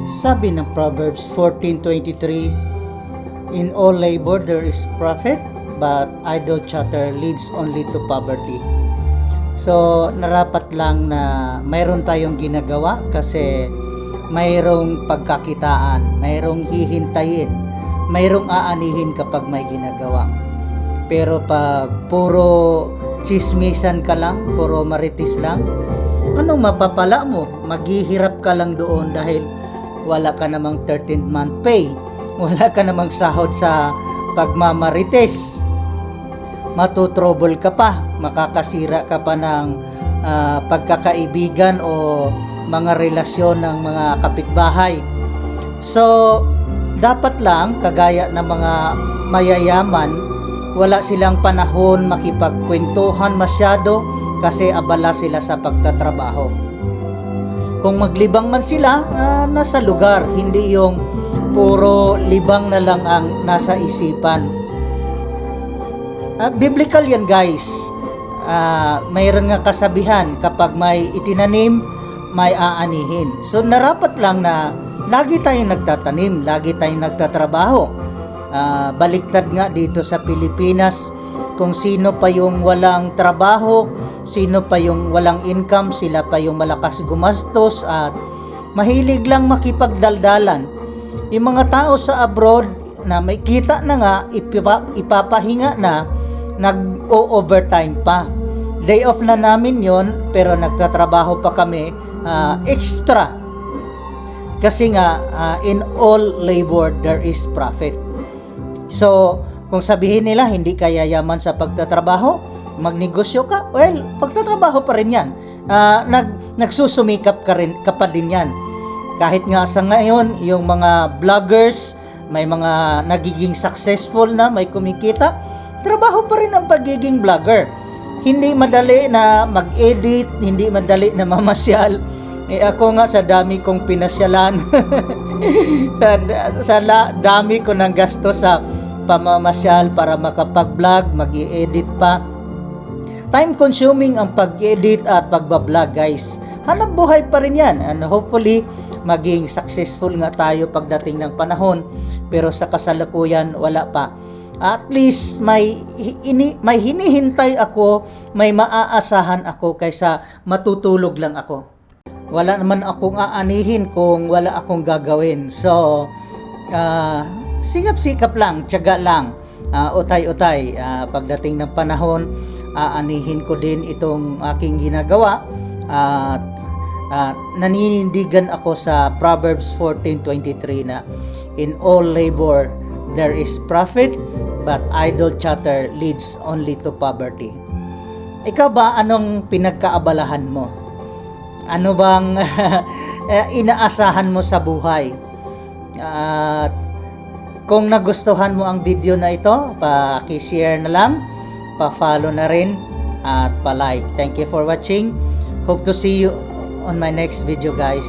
Sabi ng Proverbs 14:23, in all labor there is profit, but idle chatter leads only to poverty. So, narapat lang na mayroon tayong ginagawa kasi mayroong pagkakitaan, mayroong hihintayin, mayroong aanihin kapag may ginagawa. Pero pag puro chismisan ka lang, puro marites lang, anong mapapala mo? Maghihirap ka lang doon dahil wala ka namang 13th month pay, wala ka namang sahod sa pagmamarites, matutrouble ka pa, makakasira ka pa ng pagkakaibigan o mga relasyon ng mga kapitbahay. So, dapat lang, kagaya ng mga mayayaman, wala silang panahon makipagkwentuhan masyado kasi abala sila sa pagtatrabaho. Kung maglibang man sila, nasa lugar, hindi yung puro libang na lang ang nasa isipan. Biblical yan, guys. Mayroon nga kasabihan, kapag may itinanim, may aanihin. So narapat lang na lagi tayong nagtatanim, lagi tayong nagtatrabaho. Baliktad nga dito sa Pilipinas, kung sino pa yung walang trabaho, sino pa yung walang income, sila pa yung malakas gumastos at mahilig lang makipagdaldalan. Yung mga tao sa abroad na may kita na nga, ipapahinga na, nag-o-overtime pa. Day off na namin yon, pero nagtatrabaho pa kami extra. Kasi nga, in all labor there is profit. So, kung sabihin nila hindi ka yayaman sa pagtatrabaho, magnegosyo ka, well, pagtatrabaho pa rin yan. Nagsusumikap ka pa din yan. Kahit nga sa ngayon, yung mga vloggers, may mga nagiging successful na, may kumikita, trabaho pa rin ang pagiging vlogger. Hindi madali na mag-edit, hindi madali na mamasyal. Ako nga sa dami kong pinasyalan, sa dami ko ng gasto sa pamamasyal para makapag-vlog, mag-i-edit pa. Time consuming ang pag-edit at pagbablog, guys. Hanap buhay pa rin yan, and hopefully maging successful nga tayo pagdating ng panahon, pero sa kasalukuyan wala pa. At least may hinihintay ako, may maaasahan ako kaysa matutulog lang ako. Wala naman akong aanihin kung wala akong gagawin. So, sikap-sikap lang, tiyaga lang, utay-utay. Pagdating ng panahon, aanihin ko din itong aking ginagawa. At naninindigan ako sa Proverbs 14:23 na in all labor there is profit, but idle chatter leads only to poverty. Ikaw ba, anong pinagkaabalahan mo? Ano bang inaasahan mo sa buhay? At kung nagustuhan mo ang video na ito, paki-share na lang, pa-follow na rin, at pa-like. Thank you for watching. Hope to see you on my next video, guys.